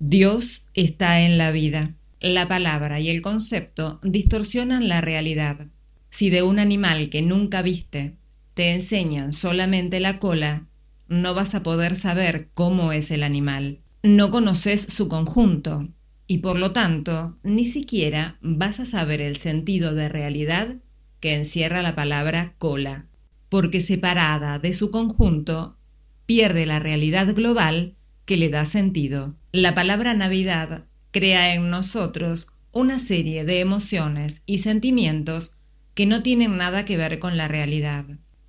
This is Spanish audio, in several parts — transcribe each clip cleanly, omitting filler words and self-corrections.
Dios está en la vida. La palabra y el concepto distorsionan la realidad. Si de un animal que nunca viste te enseñan solamente la cola, no vas a poder saber cómo es el animal. No conoces su conjunto y por lo tanto ni siquiera vas a saber el sentido de realidad que encierra la palabra cola, porque separada de su conjunto pierde la realidad global que le da sentido. La palabra Navidad crea en nosotros una serie de emociones y sentimientos que no tienen nada que ver con la realidad.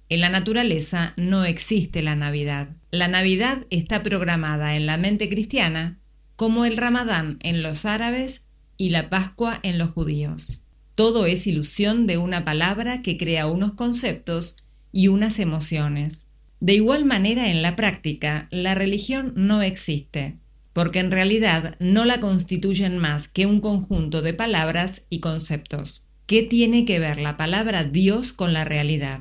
En la naturaleza no existe la Navidad. La Navidad está programada en la mente cristiana como el Ramadán en los árabes y la Pascua en los judíos. Todo es ilusión de una palabra que crea unos conceptos y unas emociones. De igual manera, en la práctica, la religión no existe, porque en realidad no la constituyen más que un conjunto de palabras y conceptos. ¿Qué tiene que ver la palabra Dios con la realidad?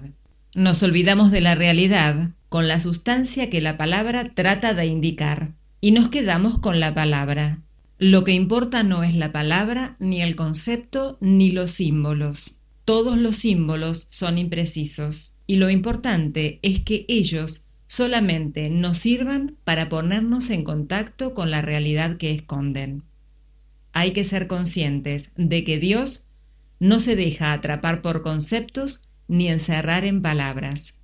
Nos olvidamos de la realidad con la sustancia que la palabra trata de indicar, y nos quedamos con la palabra. Lo que importa no es la palabra, ni el concepto, ni los símbolos. Todos los símbolos son imprecisos, y lo importante es que ellos solamente nos sirvan para ponernos en contacto con la realidad que esconden. Hay que ser conscientes de que Dios no se deja atrapar por conceptos ni encerrar en palabras.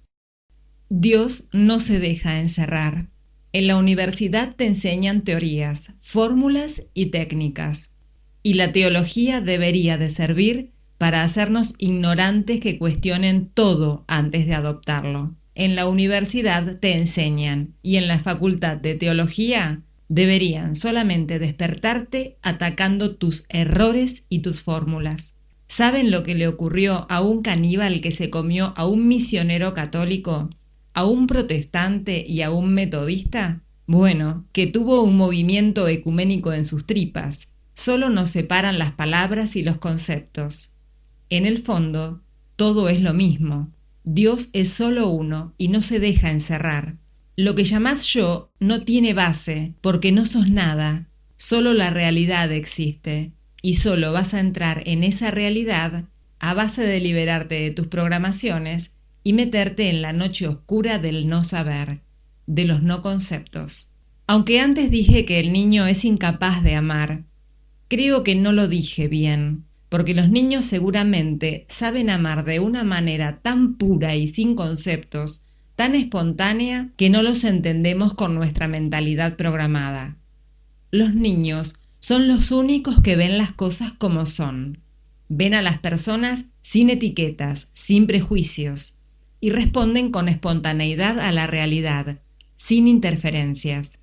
Dios no se deja encerrar. En la universidad te enseñan teorías, fórmulas y técnicas, y la teología debería de servir para hacernos ignorantes que cuestionen todo antes de adoptarlo. En la universidad te enseñan, y en la facultad de teología deberían solamente despertarte atacando tus errores y tus fórmulas. ¿Saben lo que le ocurrió a un caníbal que se comió a un misionero católico, a un protestante y a un metodista? Bueno, que tuvo un movimiento ecuménico en sus tripas. Solo nos separan las palabras y los conceptos. En el fondo, todo es lo mismo. Dios es solo uno y no se deja encerrar. Lo que llamás yo no tiene base, porque no sos nada. Solo la realidad existe, y solo vas a entrar en esa realidad a base de liberarte de tus programaciones y meterte en la noche oscura del no saber, de los no conceptos. Aunque antes dije que el niño es incapaz de amar, creo que no lo dije bien, porque los niños seguramente saben amar de una manera tan pura y sin conceptos, tan espontánea, que no los entendemos con nuestra mentalidad programada. Los niños son los únicos que ven las cosas como son. Ven a las personas sin etiquetas, sin prejuicios, y responden con espontaneidad a la realidad, sin interferencias.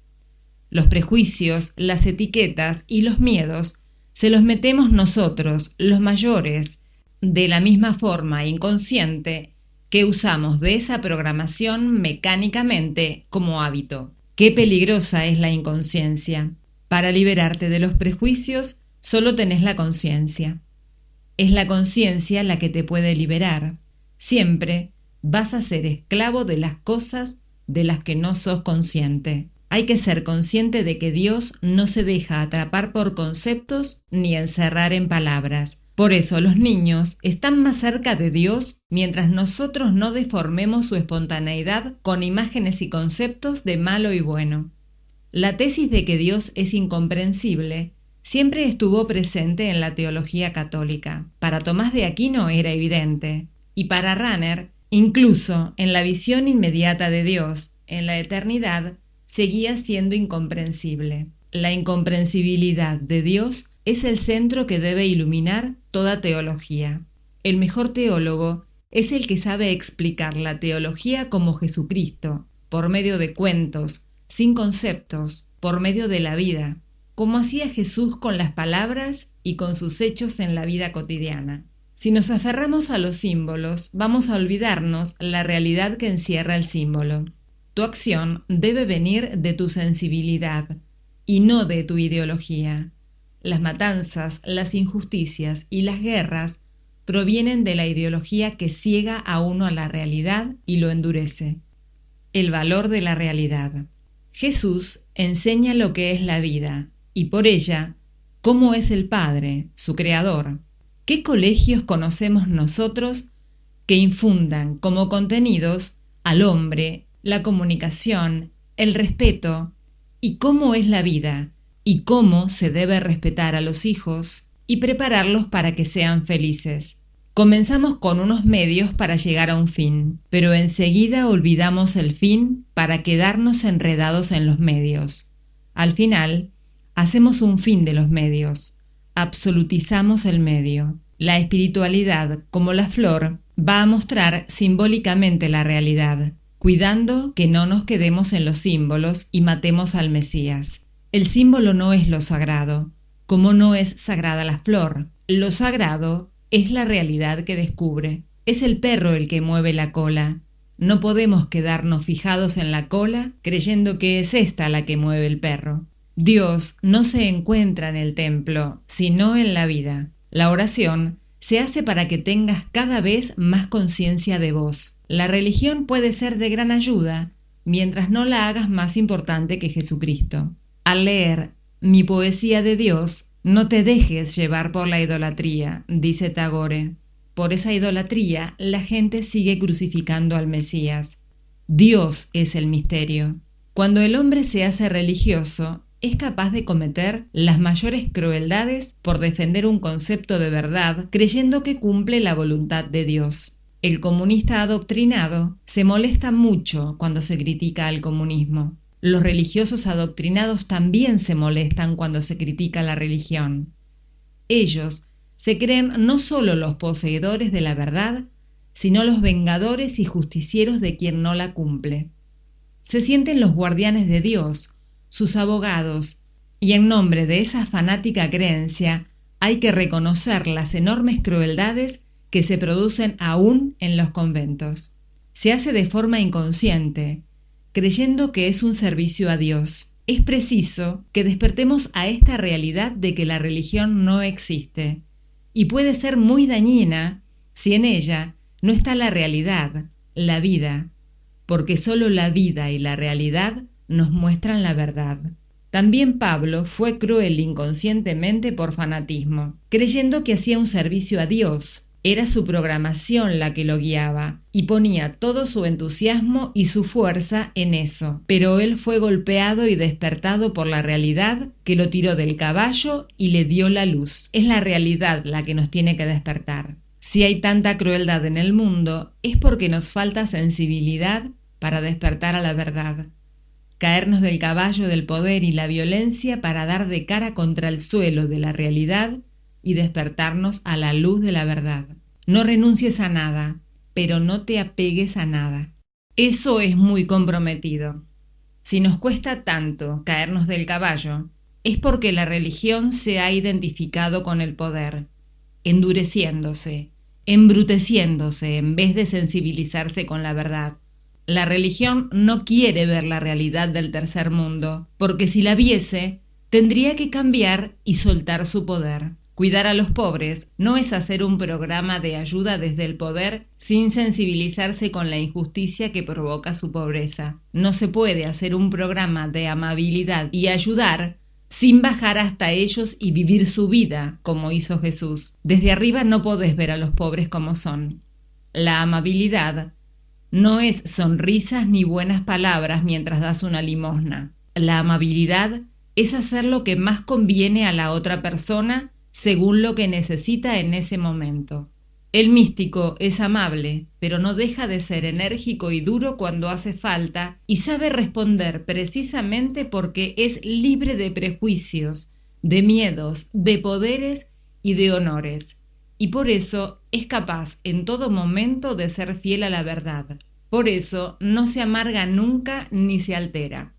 Los prejuicios, las etiquetas y los miedos se los metemos nosotros, los mayores, de la misma forma inconsciente que usamos de esa programación mecánicamente como hábito. Qué peligrosa es la inconsciencia. Para liberarte de los prejuicios, solo tenés la conciencia. Es la conciencia la que te puede liberar. Siempre vas a ser esclavo de las cosas de las que no sos consciente. Hay que ser consciente de que Dios no se deja atrapar por conceptos ni encerrar en palabras. Por eso los niños están más cerca de Dios mientras nosotros no deformemos su espontaneidad con imágenes y conceptos de malo y bueno. La tesis de que Dios es incomprensible siempre estuvo presente en la teología católica. Para Tomás de Aquino era evidente, y para Rahner, incluso en la visión inmediata de Dios, en la eternidad, seguía siendo incomprensible. La incomprensibilidad de Dios es el centro que debe iluminar toda teología. El mejor teólogo es el que sabe explicar la teología como Jesucristo, por medio de cuentos, sin conceptos, por medio de la vida, como hacía Jesús con las palabras y con sus hechos en la vida cotidiana. Si nos aferramos a los símbolos, vamos a olvidarnos la realidad que encierra el símbolo. Tu acción debe venir de tu sensibilidad y no de tu ideología. Las matanzas, las injusticias y las guerras provienen de la ideología que ciega a uno a la realidad y lo endurece. El valor de la realidad. Jesús enseña lo que es la vida, y por ella, cómo es el Padre, su Creador. ¿Qué colegios conocemos nosotros que infundan como contenidos al hombre la comunicación, el respeto, y cómo es la vida, y cómo se debe respetar a los hijos y prepararlos para que sean felices? Comenzamos con unos medios para llegar a un fin, pero enseguida olvidamos el fin para quedarnos enredados en los medios. Al final, hacemos un fin de los medios, absolutizamos el medio. La espiritualidad, como la flor, va a mostrar simbólicamente la realidad, cuidando que no nos quedemos en los símbolos y matemos al Mesías. El símbolo no es lo sagrado, como no es sagrada la flor. Lo sagrado es la realidad que descubre. Es el perro el que mueve la cola. No podemos quedarnos fijados en la cola creyendo que es esta la que mueve el perro. Dios no se encuentra en el templo, sino en la vida. La oración se hace para que tengas cada vez más conciencia de vos. La religión puede ser de gran ayuda mientras no la hagas más importante que Jesucristo. Al leer Mi poesía de Dios, no te dejes llevar por la idolatría, dice Tagore. Por esa idolatría la gente sigue crucificando al Mesías. Dios es el misterio. Cuando el hombre se hace religioso, es capaz de cometer las mayores crueldades por defender un concepto de verdad creyendo que cumple la voluntad de Dios. El comunista adoctrinado se molesta mucho cuando se critica al comunismo. Los religiosos adoctrinados también se molestan cuando se critica la religión. Ellos se creen no solo los poseedores de la verdad, sino los vengadores y justicieros de quien no la cumple. Se sienten los guardianes de Dios, sus abogados, y en nombre de esa fanática creencia hay que reconocer las enormes crueldades que se producen aún en los conventos. Se hace de forma inconsciente, creyendo que es un servicio a Dios. Es preciso que despertemos a esta realidad de que la religión no existe, y puede ser muy dañina si en ella no está la realidad, la vida, porque solo la vida y la realidad nos muestran la verdad. También Pablo fue cruel inconscientemente por fanatismo, creyendo que hacía un servicio a Dios. Era su programación la que lo guiaba, y ponía todo su entusiasmo y su fuerza en eso. Pero él fue golpeado y despertado por la realidad que lo tiró del caballo y le dio la luz. Es la realidad la que nos tiene que despertar. Si hay tanta crueldad en el mundo, es porque nos falta sensibilidad para despertar a la verdad. Caernos del caballo del poder y la violencia para dar de cara contra el suelo de la realidad y despertarnos a la luz de la verdad. No renuncies a nada, pero no te apegues a nada. Eso es muy comprometido. Si nos cuesta tanto caernos del caballo, es porque la religión se ha identificado con el poder, endureciéndose, embruteciéndose en vez de sensibilizarse con la verdad. La religión no quiere ver la realidad del tercer mundo, porque si la viese, tendría que cambiar y soltar su poder. Cuidar a los pobres no es hacer un programa de ayuda desde el poder sin sensibilizarse con la injusticia que provoca su pobreza. No se puede hacer un programa de amabilidad y ayudar sin bajar hasta ellos y vivir su vida como hizo Jesús. Desde arriba no podés ver a los pobres como son. La amabilidad no es sonrisas ni buenas palabras mientras das una limosna. La amabilidad es hacer lo que más conviene a la otra persona según lo que necesita en ese momento. El místico es amable, pero no deja de ser enérgico y duro cuando hace falta y sabe responder precisamente porque es libre de prejuicios, de miedos, de poderes y de honores, y por eso es capaz en todo momento de ser fiel a la verdad. Por eso no se amarga nunca ni se altera.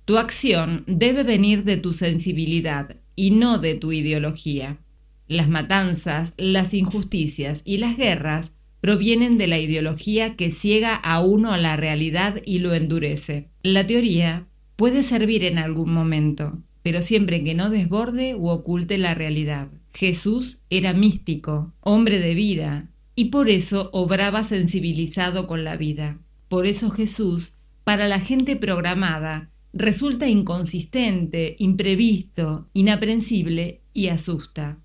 Tu acción debe venir de tu sensibilidad y no de tu ideología. Las matanzas, las injusticias y las guerras provienen de la ideología que ciega a uno a la realidad y lo endurece. La teoría puede servir en algún momento, pero siempre que no desborde u oculte la realidad. Jesús era místico, hombre de vida, y por eso obraba sensibilizado con la vida. Por eso Jesús, para la gente programada, resulta inconsistente, imprevisto, inaprensible y asusta.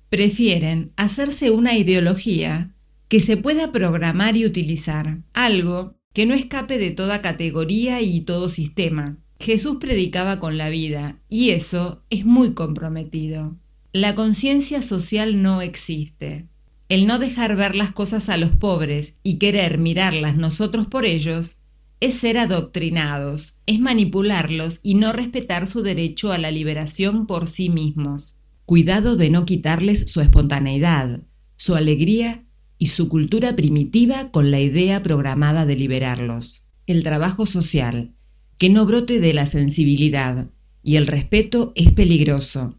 Prefieren hacerse una ideología que se pueda programar y utilizar, algo que no escape de toda categoría y todo sistema. Jesús predicaba con la vida, y eso es muy comprometido. La conciencia social no existe. El no dejar ver las cosas a los pobres y querer mirarlas nosotros por ellos es ser adoctrinados, es manipularlos y no respetar su derecho a la liberación por sí mismos. Cuidado de no quitarles su espontaneidad, su alegría y su cultura primitiva con la idea programada de liberarlos. El trabajo social, que no brote de la sensibilidad y el respeto, es peligroso.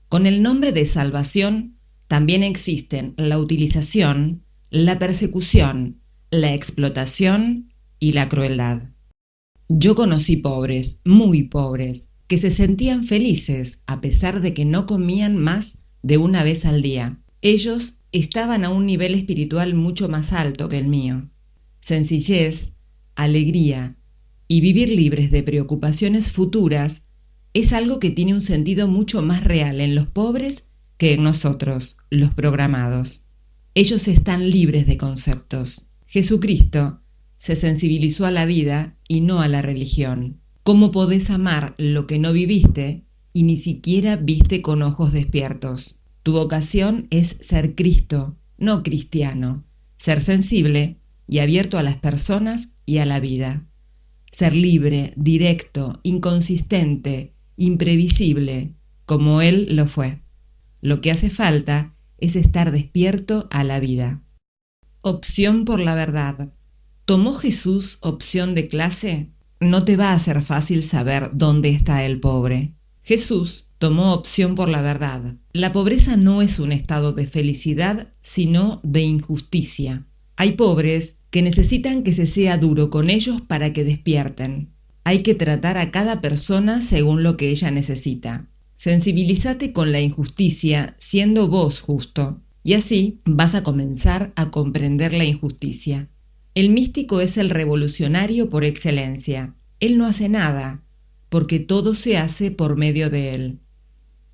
Con el nombre de salvación también existen la utilización, la persecución, la explotación y la crueldad. Yo conocí pobres, muy pobres, que se sentían felices a pesar de que no comían más de una vez al día. Ellos estaban a un nivel espiritual mucho más alto que el mío. Sencillez, alegría y vivir libres de preocupaciones futuras es algo que tiene un sentido mucho más real en los pobres que en nosotros, los programados. Ellos están libres de conceptos. Jesucristo se sensibilizó a la vida y no a la religión. ¿Cómo podés amar lo que no viviste y ni siquiera viste con ojos despiertos? Tu vocación es ser Cristo, no cristiano, ser sensible y abierto a las personas y a la vida. Ser libre, directo, inconsistente, imprevisible, como Él lo fue. Lo que hace falta es estar despierto a la vida. Opción por la verdad. ¿Tomó Jesús opción de clase? No te va a ser fácil saber dónde está el pobre. Jesús tomó opción por la verdad. La pobreza no es un estado de felicidad, sino de injusticia. Hay pobres que necesitan que se sea duro con ellos para que despierten. Hay que tratar a cada persona según lo que ella necesita. Sensibilízate con la injusticia siendo vos justo, y así vas a comenzar a comprender la injusticia. El místico es el revolucionario por excelencia. Él no hace nada, porque todo se hace por medio de él.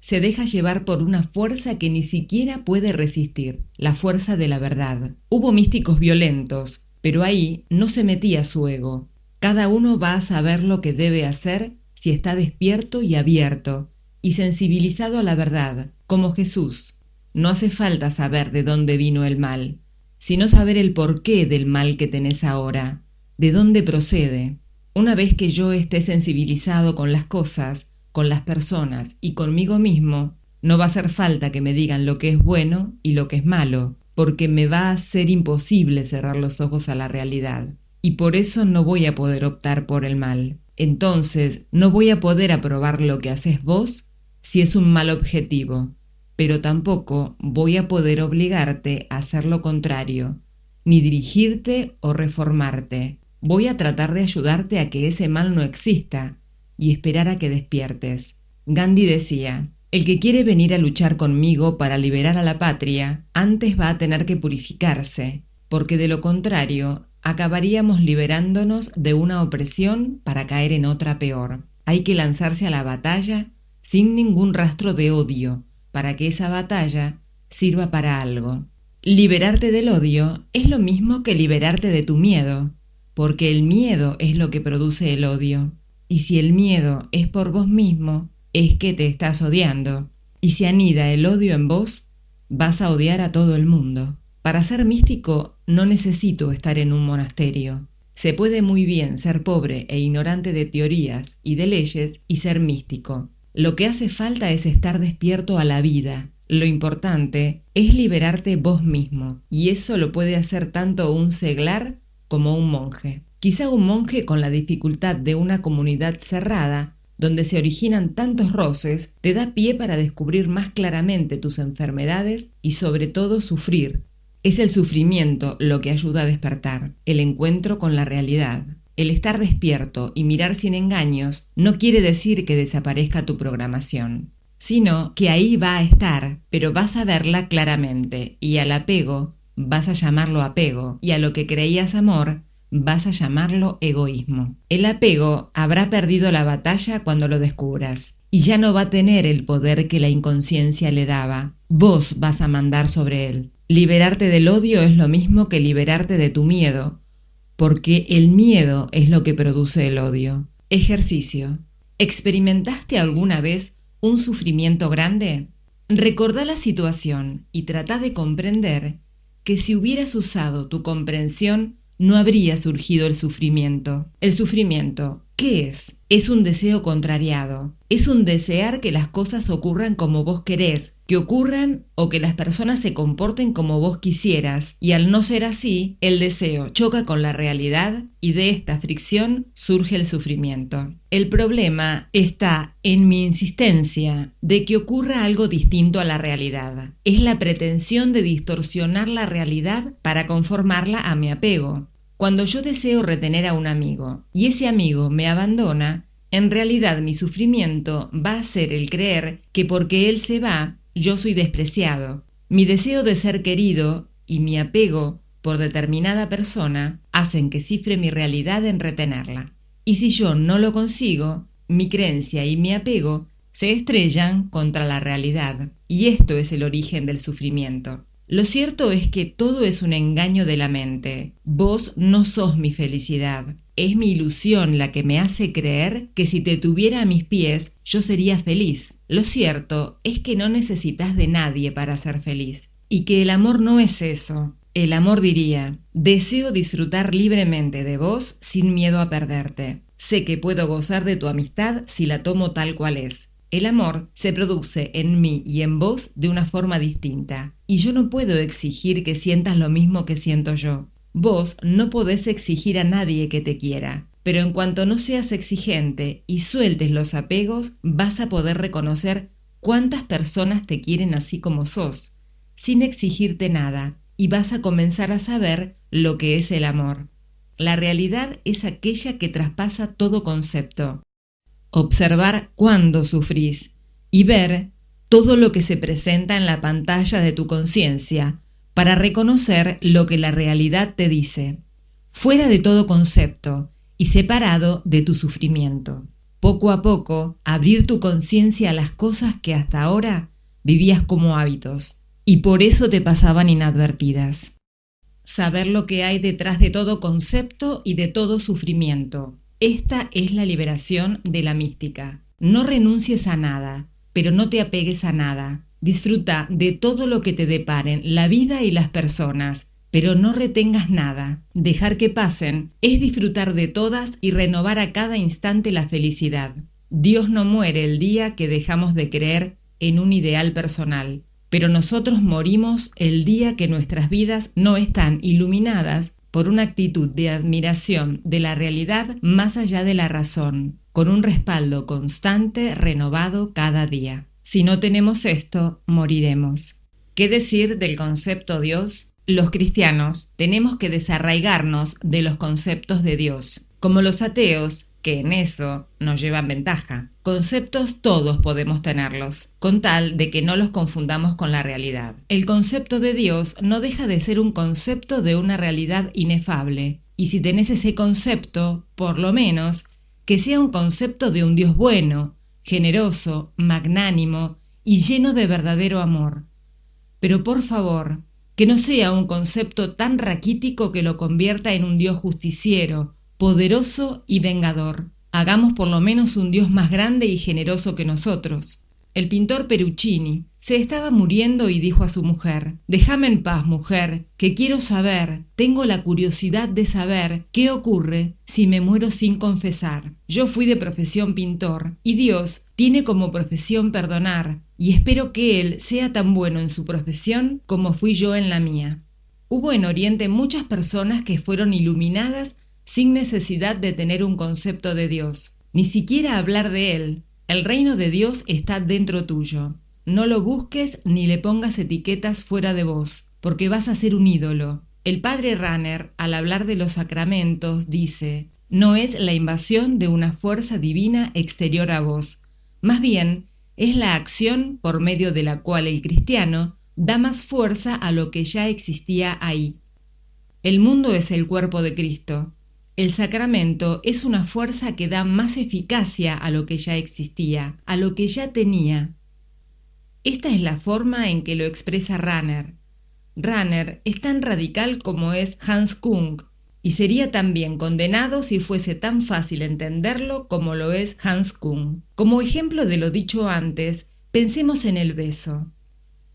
Se deja llevar por una fuerza que ni siquiera puede resistir, la fuerza de la verdad. Hubo místicos violentos, pero ahí no se metía su ego. Cada uno va a saber lo que debe hacer si está despierto y abierto, y sensibilizado a la verdad, como Jesús. No hace falta saber de dónde vino el mal, sino saber el porqué del mal que tenés ahora, de dónde procede. Una vez que yo esté sensibilizado con las cosas, con las personas y conmigo mismo, no va a hacer falta que me digan lo que es bueno y lo que es malo, porque me va a ser imposible cerrar los ojos a la realidad. Y por eso no voy a poder optar por el mal. Entonces no voy a poder aprobar lo que haces vos si es un mal objetivo, pero tampoco voy a poder obligarte a hacer lo contrario, ni dirigirte o reformarte. Voy a tratar de ayudarte a que ese mal no exista y esperar a que despiertes. Gandhi decía, el que quiere venir a luchar conmigo para liberar a la patria, antes va a tener que purificarse, porque de lo contrario, acabaríamos liberándonos de una opresión para caer en otra peor. Hay que lanzarse a la batalla sin ningún rastro de odio, para que esa batalla sirva para algo. Liberarte del odio es lo mismo que liberarte de tu miedo, porque el miedo es lo que produce el odio. Y si el miedo es por vos mismo, es que te estás odiando. Y si anida el odio en vos, vas a odiar a todo el mundo. Para ser místico no necesito estar en un monasterio. Se puede muy bien ser pobre e ignorante de teorías y de leyes y ser místico. Lo que hace falta es estar despierto a la vida. Lo importante es liberarte vos mismo, y eso lo puede hacer tanto un seglar como un monje. Quizá un monje con la dificultad de una comunidad cerrada, donde se originan tantos roces, te da pie para descubrir más claramente tus enfermedades y sobre todo sufrir. Es el sufrimiento lo que ayuda a despertar, el encuentro con la realidad. El estar despierto y mirar sin engaños no quiere decir que desaparezca tu programación, sino que ahí va a estar, pero vas a verla claramente, y al apego vas a llamarlo apego, y a lo que creías amor vas a llamarlo egoísmo. El apego habrá perdido la batalla cuando lo descubras, y ya no va a tener el poder que la inconsciencia le daba. Vos vas a mandar sobre él. Liberarte del odio es lo mismo que liberarte de tu miedo, porque el miedo es lo que produce el odio. Ejercicio. ¿Experimentaste alguna vez un sufrimiento grande? Recordá la situación y trata de comprender que si hubieras usado tu comprensión, no habría surgido el sufrimiento. El sufrimiento, ¿qué es? Es un deseo contrariado. Es un desear que las cosas ocurran como vos querés, que ocurran o que las personas se comporten como vos quisieras, y al no ser así, el deseo choca con la realidad y de esta fricción surge el sufrimiento. El problema está en mi insistencia de que ocurra algo distinto a la realidad. Es la pretensión de distorsionar la realidad para conformarla a mi apego. Cuando yo deseo retener a un amigo y ese amigo me abandona, en realidad mi sufrimiento va a ser el creer que porque él se va, yo soy despreciado. Mi deseo de ser querido y mi apego por determinada persona hacen que cifre mi realidad en retenerla. Y si yo no lo consigo, mi creencia y mi apego se estrellan contra la realidad. Y esto es el origen del sufrimiento. Lo cierto es que todo es un engaño de la mente. Vos no sos mi felicidad. Es mi ilusión la que me hace creer que si te tuviera a mis pies, yo sería feliz. Lo cierto es que no necesitas de nadie para ser feliz. Y que el amor no es eso. El amor diría, deseo disfrutar libremente de vos sin miedo a perderte. Sé que puedo gozar de tu amistad si la tomo tal cual es. El amor se produce en mí y en vos de una forma distinta, y yo no puedo exigir que sientas lo mismo que siento yo. Vos no podés exigir a nadie que te quiera, pero en cuanto no seas exigente y sueltes los apegos, vas a poder reconocer cuántas personas te quieren así como sos, sin exigirte nada, y vas a comenzar a saber lo que es el amor. La realidad es aquella que traspasa todo concepto. Observar cuándo sufrís y ver todo lo que se presenta en la pantalla de tu conciencia para reconocer lo que la realidad te dice, fuera de todo concepto y separado de tu sufrimiento. Poco a poco, abrir tu conciencia a las cosas que hasta ahora vivías como hábitos y por eso te pasaban inadvertidas. Saber lo que hay detrás de todo concepto y de todo sufrimiento. Esta es la liberación de la mística. No renuncies a nada, pero no te apegues a nada. Disfruta de todo lo que te deparen la vida y las personas, pero no retengas nada. Dejar que pasen es disfrutar de todas y renovar a cada instante la felicidad. Dios no muere el día que dejamos de creer en un ideal personal, pero nosotros morimos el día que nuestras vidas no están iluminadas por una actitud de admiración de la realidad más allá de la razón, con un respaldo constante renovado cada día. Si no tenemos esto, moriremos. ¿Qué decir del concepto Dios? Los cristianos tenemos que desarraigarnos de los conceptos de Dios, como los ateos, que en eso nos llevan ventaja. Conceptos todos podemos tenerlos, con tal de que no los confundamos con la realidad. El concepto de Dios no deja de ser un concepto de una realidad inefable, y si tenés ese concepto, por lo menos, que sea un concepto de un Dios bueno, generoso, magnánimo y lleno de verdadero amor. Pero por favor, que no sea un concepto tan raquítico que lo convierta en un Dios justiciero, poderoso y vengador. Hagamos por lo menos un Dios más grande y generoso que nosotros. El pintor Peruchini se estaba muriendo y dijo a su mujer: «Déjame en paz, mujer, que quiero saber, tengo la curiosidad de saber qué ocurre si me muero sin confesar. Yo fui de profesión pintor y Dios tiene como profesión perdonar, y espero que Él sea tan bueno en su profesión como fui yo en la mía». Hubo en Oriente muchas personas que fueron iluminadas sin necesidad de tener un concepto de Dios, ni siquiera hablar de Él. El reino de Dios está dentro tuyo. No lo busques ni le pongas etiquetas fuera de vos, porque vas a ser un ídolo. El padre Ranner, al hablar de los sacramentos, dice: no es la invasión de una fuerza divina exterior a vos, más bien es la acción por medio de la cual el cristiano da más fuerza a lo que ya existía ahí. El mundo es el cuerpo de Cristo. El sacramento es una fuerza que da más eficacia a lo que ya existía, a lo que ya tenía. Esta es la forma en que lo expresa Rahner. Rahner es tan radical como es Hans Kung, y sería también condenado si fuese tan fácil entenderlo como lo es Hans Kung. Como ejemplo de lo dicho antes, pensemos en el beso.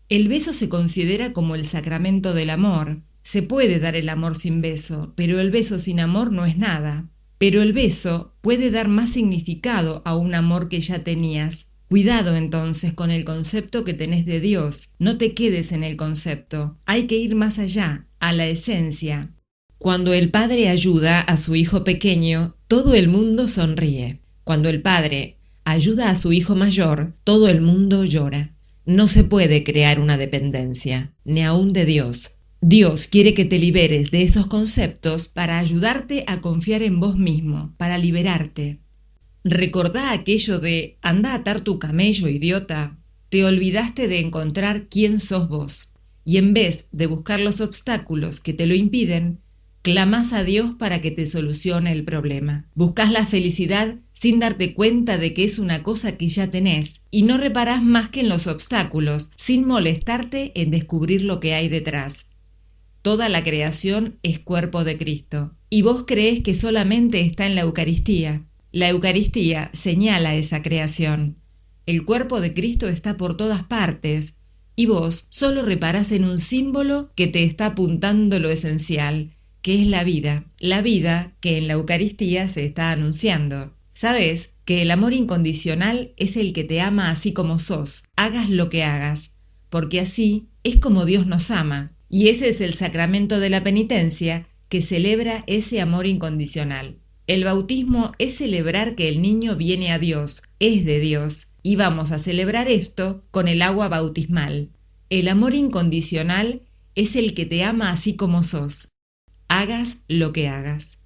El beso se considera como el sacramento del amor. Se puede dar el amor sin beso, pero el beso sin amor no es nada. Pero el beso puede dar más significado a un amor que ya tenías. Cuidado entonces con el concepto que tenés de Dios. No te quedes en el concepto. Hay que ir más allá, a la esencia. Cuando el padre ayuda a su hijo pequeño, todo el mundo sonríe. Cuando el padre ayuda a su hijo mayor, todo el mundo llora. No se puede crear una dependencia, ni aun de Dios. Dios quiere que te liberes de esos conceptos para ayudarte a confiar en vos mismo, para liberarte. Recordá aquello de anda a atar tu camello, idiota. Te olvidaste de encontrar quién sos vos. Y en vez de buscar los obstáculos que te lo impiden, clamás a Dios para que te solucione el problema. Buscás la felicidad sin darte cuenta de que es una cosa que ya tenés, y no reparás más que en los obstáculos, sin molestarte en descubrir lo que hay detrás. Toda la creación es cuerpo de Cristo, y vos creés que solamente está en la Eucaristía. La Eucaristía señala esa creación. El cuerpo de Cristo está por todas partes, y vos solo reparás en un símbolo que te está apuntando lo esencial, que es la vida que en la Eucaristía se está anunciando. Sabes que el amor incondicional es el que te ama así como sos, hagas lo que hagas, porque así es como Dios nos ama, y ese es el sacramento de la penitencia que celebra ese amor incondicional. El bautismo es celebrar que el niño viene a Dios, es de Dios, y vamos a celebrar esto con el agua bautismal. El amor incondicional es el que te ama así como sos, hagas lo que hagas.